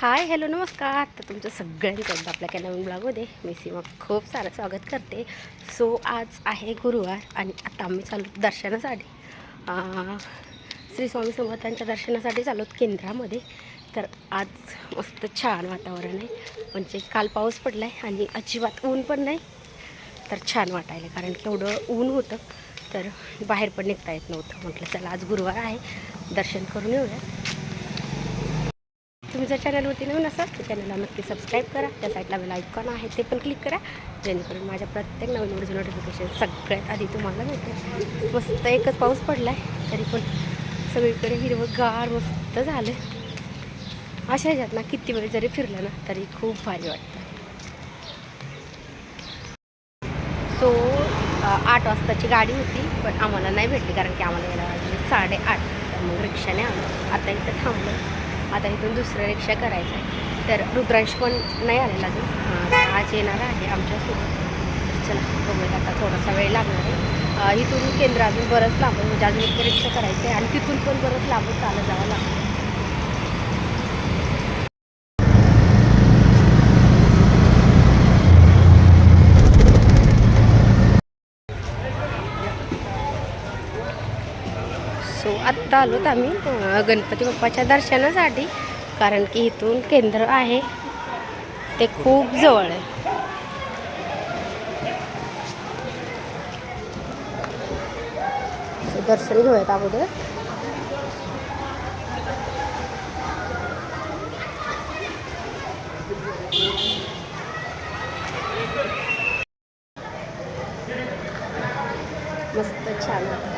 Hi hello नमस्कार. तर तुमचं सगळ्यांचं एकदा आपल्या नवीन ब्लॉगमध्ये मी सीमा खूप सारं स्वागत करते. सो आज आहे गुरुवार आणि आता आम्ही चालू दर्शनासाठी श्री स्वामी समर्थांच्या दर्शनासाठी चालू केंद्रामध्ये. तर आज मस्त छान वातावरण आहे, म्हणजे काल पाऊस पडला आहे आणि अजिबात ऊन पण नाही. तर छान वाटायला, कारण की एवढं ऊन होतं तर बाहेर पण निघता येत नव्हतं. म्हटलं चला आज गुरुवार आहे, दर्शन करून येऊया. तुम्ही जर चॅनलवरती नवीन असाल तर चॅनलला नक्की सबस्क्राईब करा. त्या साईडला बेल आयकॉन आहे ते पण क्लिक करा, जेणेकरून माझ्या प्रत्येक नवीन व्हिडिओचं नोटिफिकेशन सगळ्यात आधी तुम्हाला मिळते. मस्त एकच पाऊस पडला आहे, तरी पण सगळीकडे हिरवंगार मस्त झालं. अशा ह्याच्यात ना किती वेळ जरी फिरलं ना तरी खूप भारी वाटतं. सो 8 वाजताची गाडी होती, पण आम्हाला नाही भेटली, कारण की आम्हाला यायला वाजले 8:30. तर मग रिक्षाने आलो. आता इथं थांबलो. आता इथून दुसरं रिक्षा करायचं आहे. तर रुद्रांश पण नाही आलेला अजून, आज येणार आहे आमच्यासोबत. चला बघूया, आता थोडासा वेळ लागणार आहे. इथून केंद्र अजून बरंच लांब, म्हणजे अजून एक रिक्षा करायचं आहे आणि तिथून पण बरंच लांब चालत जावं लागतं. सो आत्ता आलोत आम्ही गणपती बाप्पाच्या दर्शनासाठी, कारण की इथून केंद्र आहे ते खूप जवळ आहे. सो दर्शन घेऊयात अगोदर. मस्त छान वाटतं.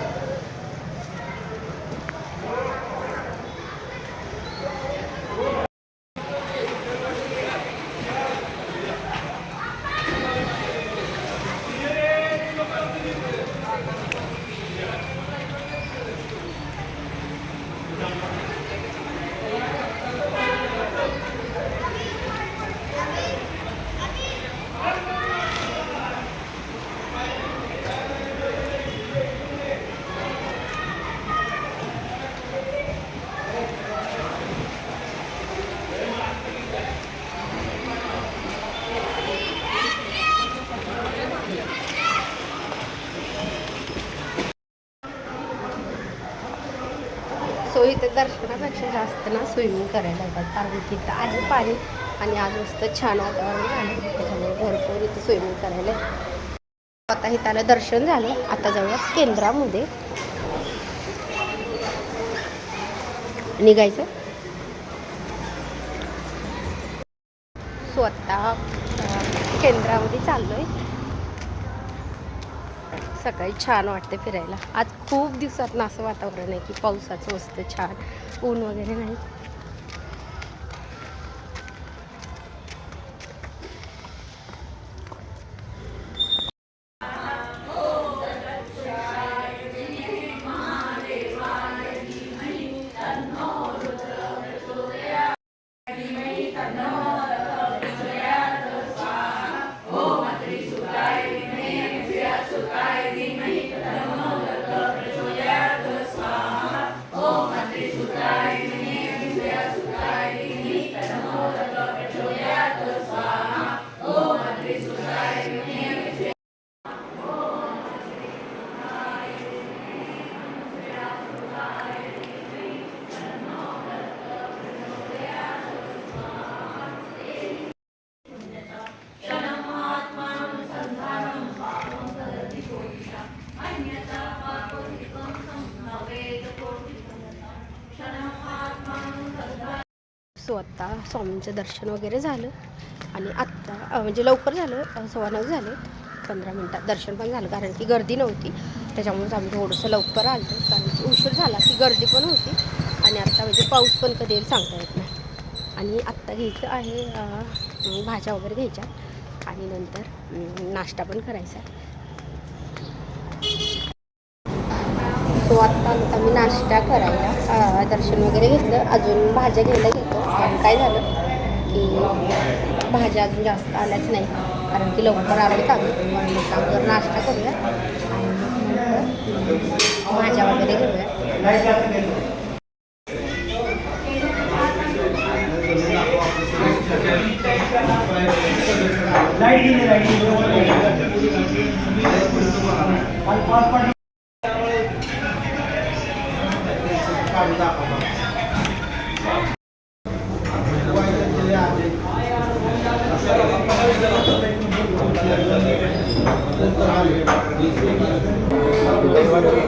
सो इथे दर्शनापेक्षा जास्त ना स्विमिंग करायला येतात, कारण की इथं आहे पाणी आणि आज मस्त छान वातावरण झालं, त्याच्यामुळे भरपूर इथं स्विमिंग करायला. आता इथं आलं, दर्शन झालं. आता जाऊया केंद्रामध्ये निघायचं. सो आता केंद्रामध्ये चाललो आहे. सकाळी छान वाटते फिरायला. आज खूप दिवसात असं वातावरण आहे की पावसाचं मस्त छान, ऊन वगैरे नाही. सो आत्ता स्वामींचं दर्शन वगैरे झालं आणि आत्ता म्हणजे लवकर झालं, 9:15 झाले. 15 मिनटात दर्शन पण झालं, कारण की गर्दी नव्हती. त्याच्यामुळेच आम्ही थोडंसं लवकर आलो, कारण की उशीर झाला की गर्दी पण होती. आणि आत्ता म्हणजे पाऊस पण कधी येईल सांगता येत नाही. आणि आत्ता घ्यायचं आहे भाज्या वगैरे घ्यायच्या आणि नंतर नाश्ता पण करायचा. सो आत्ता आम्ही नाश्ता करायला, दर्शन वगैरे घेतलं, अजून भाज्या घ्यायला घेतो. कारण काय झालं की भाज्या अजून जास्त आल्याच नाही, कारण की लवकर आलो आम्ही. अगोदर नाश्ता करूया आणि नंतर भाज्या वगैरे घेऊया.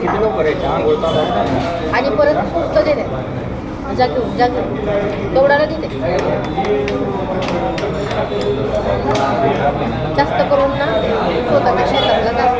किती लोक आणि परत स्वस्त देते जा घेऊन तेवढ्याला देते जास्त करून ना स्वतःच्या शेतातलं जास्त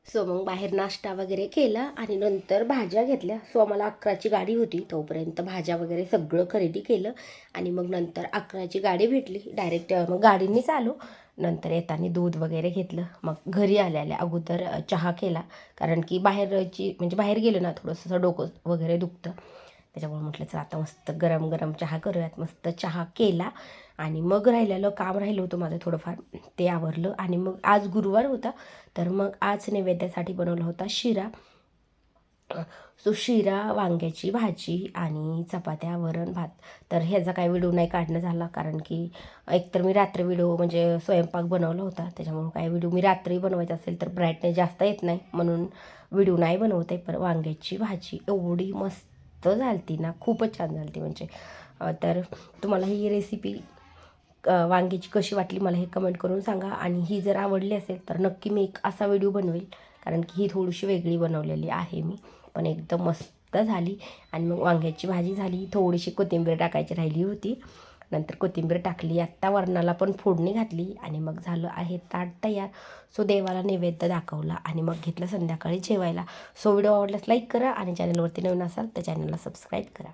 सो मग बाहेर नाश्ता वगैरे केला आणि नंतर भाज्या घेतल्या. सो आम्हाला 11ची गाडी होती, तोपर्यंत भाज्या वगैरे सगळं खरेदी केलं आणि मग नंतर 11ची गाडी भेटली. डायरेक्ट मग गाडीनेच आलो. नंतर येताना दूध वगैरे घेतलं. मग घरी आल्या अगोदर चहा केला, कारण की बाहेर गेलं ना थोडंसं डोकं वगैरे दुखतं. त्याच्यामुळे म्हटलं चला आता मस्त गरम गरम चहा करूयात. मस्त चहा केला आणि मग राहिलेलं काम राहिलं होतं माझं थोडंफार, ते आवरलं. आणि मग आज गुरुवार होता, तर मग आज नैवेद्यासाठी बनवला होता शिरा. सो शिरा, वांग्याची भाजी आणि चपात्या, वरण, भात. तर ह्याचा काही व्हिडिओ नाही काढणं झाला, कारण की एकतर मी रात्री व्हिडिओ म्हणजे स्वयंपाक बनवला होता, त्याच्यामुळे काही व्हिडिओ मी रात्री बनवायचा असेल तर ब्राईटनेस जास्त येत नाही म्हणून व्हिडिओ नाही बनवते. पण वांग्याची भाजी एवढी मस्त झालती ना, खूपच छान झालती म्हणजे. तर तुम्हाला ही रेसिपी वांग्याची कशी वाटली मला हे कमेंट करून सांगा. आणि ही जर आवडली असेल तर नक्की मी एक असा व्हिडिओ बनवेल, कारण की ही थोडीशी वेगळी बनवलेली आहे मी, पण एकदम मस्त झाली. आणि मग वांग्याची भाजी झाली, थोडीशी कोथिंबीर टाकायची राहिली होती, नंतर कोथिंबीर टाकली. आत्ता वरणाला पण फोडणी घातली आणि मग झालं आहे ताट तयार. सो देवाला नैवेद्य दाखवला आणि मग घेतलं संध्याकाळी जेवायला. सो व्हिडिओ आवडल्यास लाईक करा आणि चॅनलवरती नवीन असाल तर चॅनलला सबस्क्राईब करा.